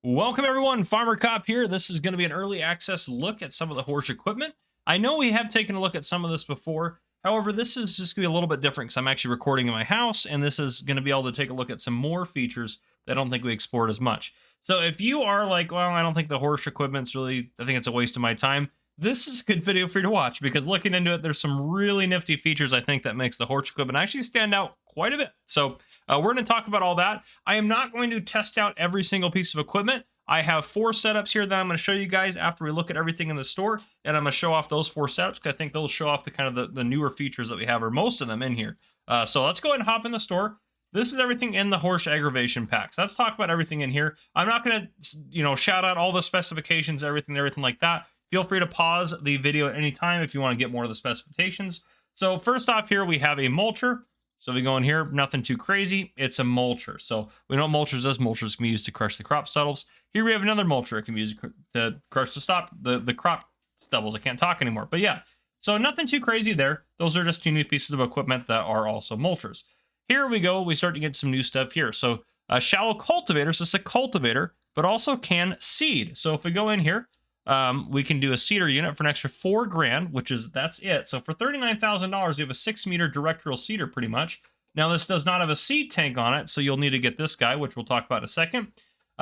Welcome everyone, Farmer Cop here. This is going to be an early access look at some of the HORSCH equipment. I know we have taken a look at some of this before. However, this is just going to be a little bit different because I'm actually recording in my house, and this is going to be able to take a look at some more features that I don't think we explored as much. So if you are like, well, I don't think the HORSCH equipment's really, I think it's a waste of my time, this is a good video for you to watch because looking into it, there's some really nifty features I think that makes the HORSCH equipment actually stand out quite a bit. So we're going to talk about all that. I am not going to test out every single piece of equipment. I have 4 setups here that I'm going to show you guys after we look at everything in the store, and I'm going to show off those 4 setups because I think those show off the kind of the newer features that we have, or most of them in here. So let's go ahead and hop in the store. This is everything in the HORSCH aggravation pack. So let's talk about everything in here. I'm not going to, shout out all the specifications, everything like that. Feel free to pause the video at any time if you want to get more of the specifications. So first off here, we have a mulcher. So if we go in here, nothing too crazy. It's a mulcher. So we know what mulchers does. Mulchers can be used to crush the crop stubbles. Here we have another mulcher. It can be used to crush the crop stubbles. I can't talk anymore. But yeah, so nothing too crazy there. Those are just 2 new pieces of equipment that are also mulchers. Here we go. We start to get some new stuff here. So shallow cultivators. This is a cultivator, but also can seed. So if we go in here, we can do a seeder unit for an extra $4,000, that's it. So for $39,000, you have a 6-meter direct drill seeder pretty much. Now this does not have a seed tank on it, so you'll need to get this guy, which we'll talk about in a second.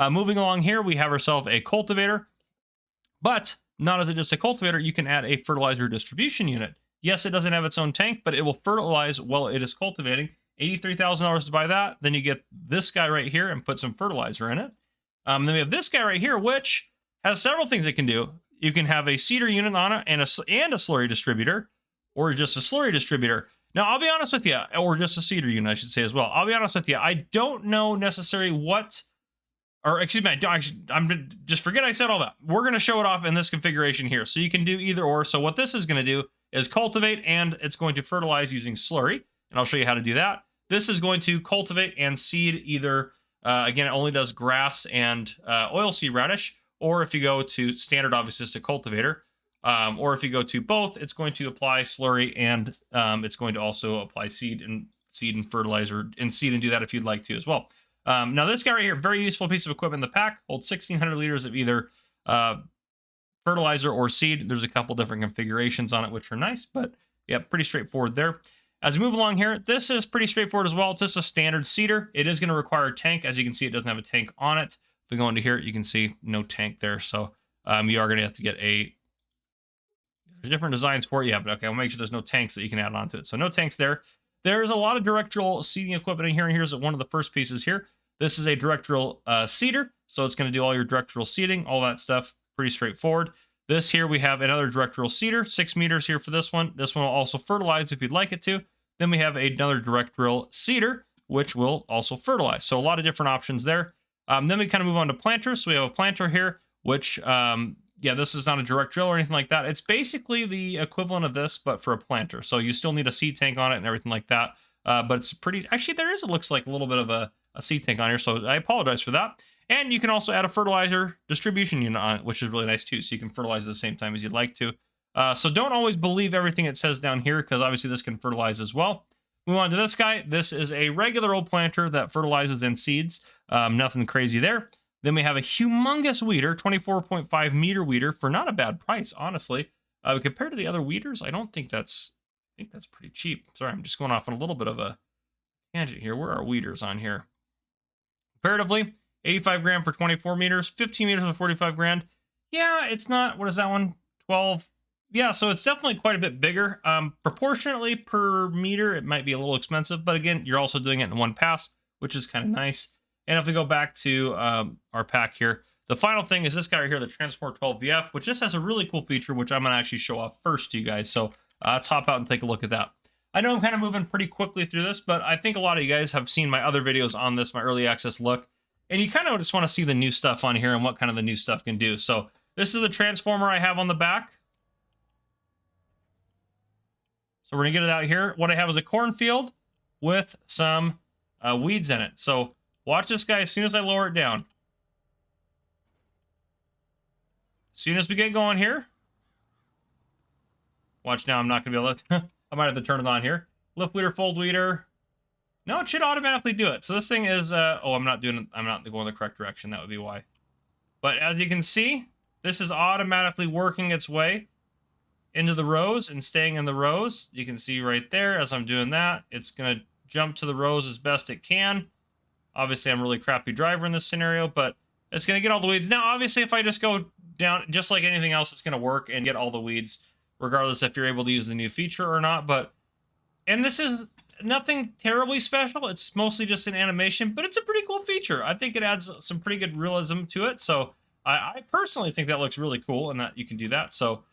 Moving along here, we have ourselves a cultivator, but not as just a cultivator, you can add a fertilizer distribution unit. Yes, it doesn't have its own tank, but it will fertilize while it is cultivating. $83,000 to buy that. Then you get this guy right here and put some fertilizer in it. Then we have this guy right here, which has several things it can do. You can have a seeder unit on it and a slurry distributor, or just a slurry distributor. Now, I'll be honest with you, or just a seeder unit, I should say as well. I'll be honest with you, I don't know necessarily what, or excuse me, I'm just forget I said all that. We're going to show it off in this configuration here. So you can do either or. So what this is going to do is cultivate, and it's going to fertilize using slurry. And I'll show you how to do that. This is going to cultivate and seed either, again, it only does grass and oilseed radish. Or if you go to standard, obviously it's a cultivator. Or if you go to both, it's going to apply slurry, and it's going to also apply seed and fertilizer and seed, and do that if you'd like to as well. Now this guy right here, very useful piece of equipment in the pack, holds 1,600 liters of either fertilizer or seed. There's a couple different configurations on it, which are nice, but yeah, pretty straightforward there. As we move along here, this is pretty straightforward as well. It's just a standard seeder. It is going to require a tank. As you can see, it doesn't have a tank on it. If we go into here, you can see no tank there. So you are going to have to get there's different designs for it. Yeah, but okay, I'll make sure there's no tanks that you can add onto it. So no tanks there. There's a lot of direct drill seeding equipment in here. And here's one of the first pieces here. This is a direct drill seeder. So it's going to do all your direct drill seeding, all that stuff. Pretty straightforward. This here, we have another direct drill seeder, 6 meters here for this one. This one will also fertilize if you'd like it to. Then we have another direct drill seeder, which will also fertilize. So a lot of different options there. Then we kind of move on to planters. So we have a planter here, which, yeah, this is not a direct drill or anything like that. It's basically the equivalent of this, but for a planter. So you still need a seed tank on it and everything like that. But it's pretty, actually it looks like a little bit of a seed tank on here. So I apologize for that. And you can also add a fertilizer distribution unit on it, which is really nice too. So you can fertilize at the same time as you'd like to. So don't always believe everything it says down here, because obviously this can fertilize as well. Move on to this guy. This is a regular old planter that fertilizes and seeds. Nothing crazy there. Then we have a humongous weeder, 24.5 meter weeder for not a bad price, honestly. Compared to the other weeders, I think that's pretty cheap. Sorry, I'm just going off on a little bit of a tangent here. Where are weeders on here? Comparatively, 85 grand for 24 meters, 15 meters for 45 grand. Yeah, it's not, what is that one? 12. Yeah, so it's definitely quite a bit bigger. Proportionately per meter, it might be a little expensive, but again, you're also doing it in one pass, which is kind of nice. And if we go back to our pack here, the final thing is this guy right here, the Transport 12VF, which just has a really cool feature, which I'm going to actually show off first to you guys. So let's hop out and take a look at that. I know I'm kind of moving pretty quickly through this, but I think a lot of you guys have seen my other videos on this, my early access look, and you kind of just want to see the new stuff on here and what kind of the new stuff can do. So this is the transformer I have on the back. So we're going to get it out here. What I have is a cornfield with some weeds in it. So watch this guy as soon as I lower it down. As soon as we get going here. Watch now, I'm not going to be able to... I might have to turn it on here. Lift weeder, fold weeder. No, it should automatically do it. So this thing is... oh, I'm not going the correct direction. That would be why. But as you can see, this is automatically working its way into the rows and staying in the rows. You can see right there as I'm doing that, it's going to jump to the rows as best it can. Obviously, I'm a really crappy driver in this scenario, but it's going to get all the weeds. Now, obviously, if I just go down, just like anything else, it's going to work and get all the weeds, regardless if you're able to use the new feature or not. And this is nothing terribly special. It's mostly just an animation, but it's a pretty cool feature. I think it adds some pretty good realism to it. So I personally think that looks really cool and that you can do that. So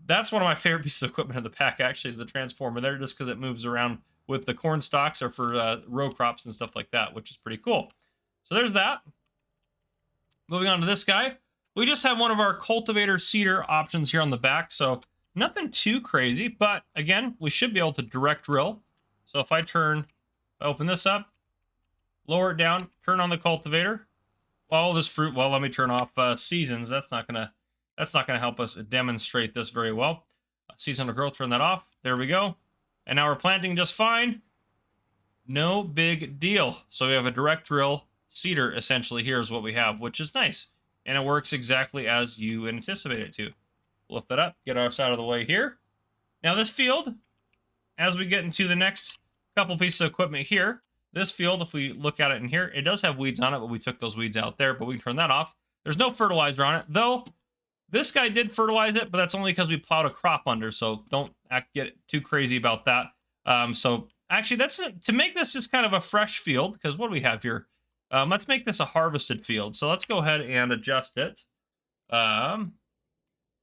that's one of my favorite pieces of equipment in the pack, actually, is the transformer there, just because it moves around with the corn stalks or for row crops and stuff like that, which is pretty cool. So there's that. Moving on to this guy. We just have one of our cultivator seeder options here on the back, so nothing too crazy, but again, we should be able to direct drill. So if I open this up, lower it down, turn on the cultivator. All this fruit, well, let me turn off seasons. That's not gonna help us demonstrate this very well. Seasonal growth, turn that off. There we go. And now we're planting just fine. No big deal. So we have a direct drill seeder essentially here is what we have, which is nice. And it works exactly as you anticipate it to. Lift that up, get us out of the way here. Now this field, as we get into the next couple pieces of equipment here, this field, if we look at it in here, it does have weeds on it, but we took those weeds out there, but we can turn that off. There's no fertilizer on it, though this guy did fertilize it, but that's only because we plowed a crop under, so don't get too crazy about that. So actually, that's to make this just kind of a fresh field, because what do we have here? Let's make this a harvested field. So let's go ahead and adjust it.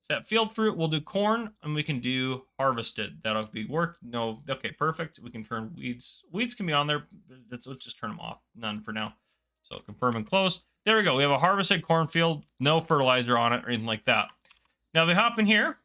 Set field fruit, we'll do corn, and we can do harvested. That'll be work. No, okay, perfect. We can turn weeds. Weeds can be on there. Let's just turn them off. None for now. So confirm and close. There we go. We have a harvested cornfield, no fertilizer on it or anything like that. Now, if we hop in here,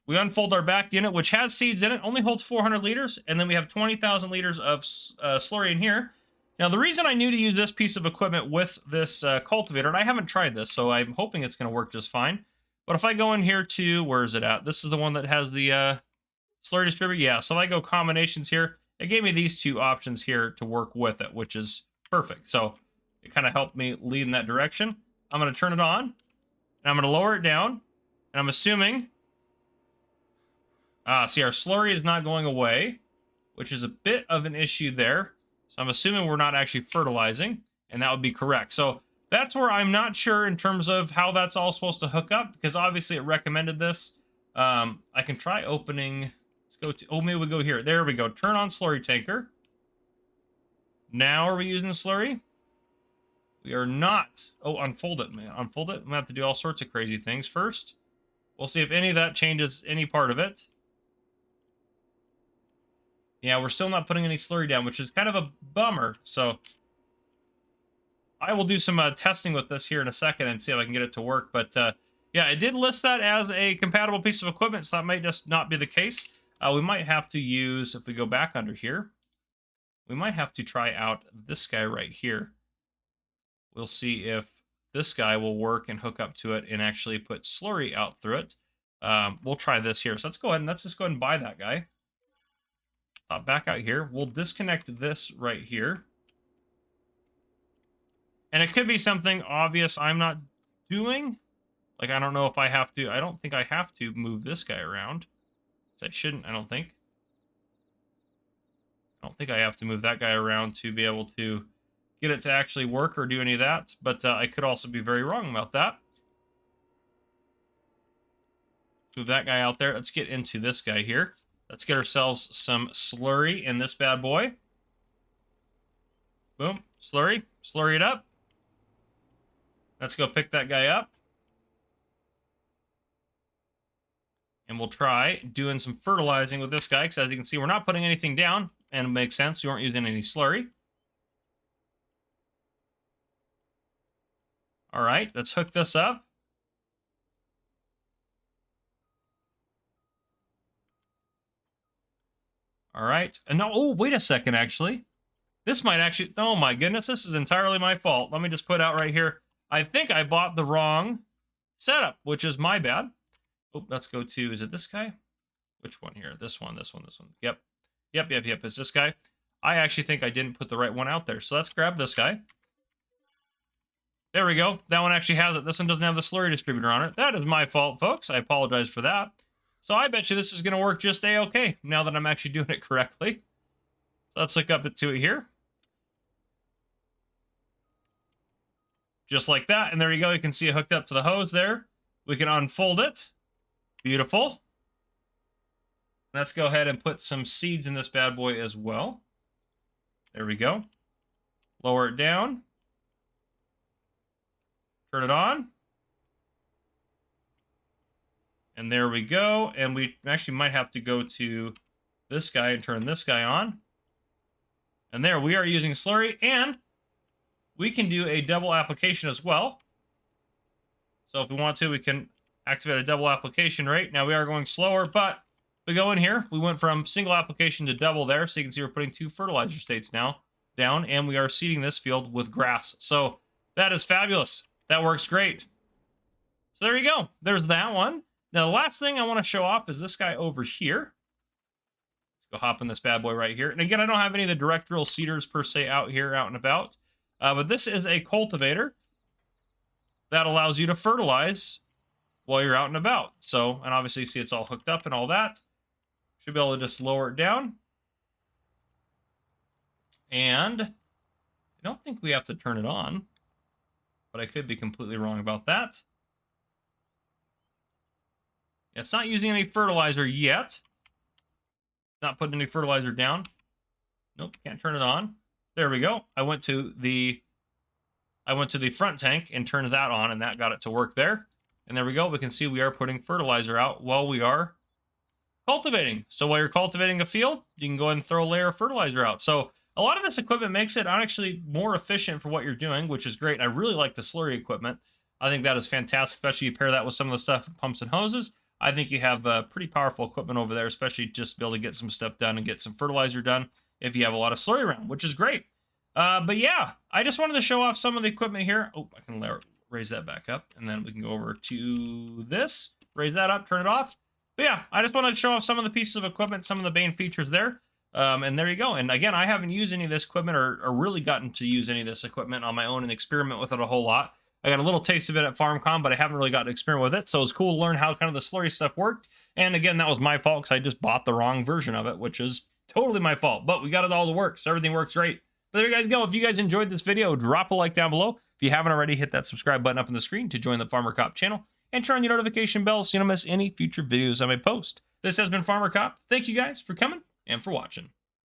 we unfold our back unit, which has seeds in it, only holds 400 liters, and then we have 20,000 liters of slurry in here. Now, the reason I knew to use this piece of equipment with this cultivator, and I haven't tried this, so I'm hoping it's going to work just fine. But if I go in here to, where is it at? This is the one that has the slurry distributor. Yeah, so if I go combinations here, it gave me these two options here to work with it, which is perfect. So it kind of helped me lead in that direction. I'm going to turn it on, and I'm going to lower it down, and I'm assuming, see, our slurry is not going away, which is a bit of an issue there. So I'm assuming we're not actually fertilizing, and that would be correct. So that's where I'm not sure in terms of how that's all supposed to hook up, because obviously it recommended this. I can try opening, let's go to, oh, maybe we'll go here. There we go, turn on slurry tanker. Now are we using the slurry? We are not. Oh, unfold it, man. Unfold it. I'm going to have to do all sorts of crazy things first. We'll see if any of that changes any part of it. Yeah, we're still not putting any slurry down, which is kind of a bummer. So I will do some testing with this here in a second and see if I can get it to work. But yeah, it did list that as a compatible piece of equipment, so that might just not be the case. We might have to use, if we go back under here, we might have to try out this guy right here. We'll see if this guy will work and hook up to it and actually put slurry out through it. We'll try this here. So let's go ahead and let's just go ahead and buy that guy. Back out here. We'll disconnect this right here. And it could be something obvious I'm not doing. Like, I don't know if I have to. I don't think I have to move this guy around. So I shouldn't, I don't think. I don't think I have to move that guy around to be able to get it to actually work or do any of that. But I could also be very wrong about that. Move that guy out there. Let's get into this guy here. Let's get ourselves some slurry in this bad boy. Boom. Slurry. Slurry it up. Let's go pick that guy up. And we'll try doing some fertilizing with this guy, because as you can see, we're not putting anything down, and it makes sense. We aren't using any slurry. All right, let's hook this up. All right. And no, oh, wait a second, actually. This might actually, oh my goodness, this is entirely my fault. Let me just put out right here. I think I bought the wrong setup, which is my bad. Oh, let's go to, is it this guy? Which one here? This one, this one, this one. Yep. Yep. It's this guy. I actually think I didn't put the right one out there. So let's grab this guy. There we go. That one actually has it. This one doesn't have the slurry distributor on it. That is my fault, folks. I apologize for that. So I bet you this is going to work just A-okay now that I'm actually doing it correctly. So let's hook up to it here. Just like that. And there you go. You can see it hooked up to the hose there. We can unfold it. Beautiful. Let's go ahead and put some seeds in this bad boy as well. There we go. Lower it down. Turn it on. And there we go. And we actually might have to go to this guy and turn this guy on. And there we are using slurry. And we can do a double application as well. So if we want to, we can activate a double application rate. Now we are going slower, but we go in here. We went from single application to double there. So you can see we're putting 2 fertilizer states now down. And we are seeding this field with grass. So that is fabulous. That works great. So there you go. There's that one. Now, the last thing I want to show off is this guy over here. Let's go hop in this bad boy right here. And again, I don't have any of the direct drill seeders per se out here, out and about. But this is a cultivator that allows you to fertilize while you're out and about. So, and obviously, you see it's all hooked up and all that. Should be able to just lower it down. And I don't think we have to turn it on, but I could be completely wrong about that. It's not using any fertilizer yet. Not putting any fertilizer down. Nope, can't turn it on. There we go. I went to the front tank and turned that on, and that got it to work there. And there we go. We can see we are putting fertilizer out while we are cultivating. So while you're cultivating a field, you can go ahead and throw a layer of fertilizer out. So a lot of this equipment makes it actually more efficient for what you're doing, which is great. I really like the slurry equipment. I think that is fantastic, especially you pair that with some of the stuff, pumps and hoses. I think you have pretty powerful equipment over there, especially just to be able to get some stuff done and get some fertilizer done if you have a lot of slurry around, which is great. But yeah, I just wanted to show off some of the equipment here. Oh, I can raise that back up, and then we can go over to this, raise that up, turn it off. But yeah, I just wanted to show off some of the pieces of equipment, some of the main features there. And there you go. And again, I haven't used any of this equipment or really gotten to use any of this equipment on my own and experiment with it a whole lot. I got a little taste of it at FarmCon, but I haven't really gotten to experiment with it. So it's cool to learn how kind of the slurry stuff worked. And again, that was my fault because I just bought the wrong version of it, which is totally my fault. But we got it all to work, so everything works great. But there you guys go. If you guys enjoyed this video, drop a like down below. If you haven't already, hit that subscribe button up on the screen to join the Farmer Cop channel. And turn on your notification bell so you don't miss any future videos I may post. This has been Farmer Cop. Thank you guys for coming and for watching.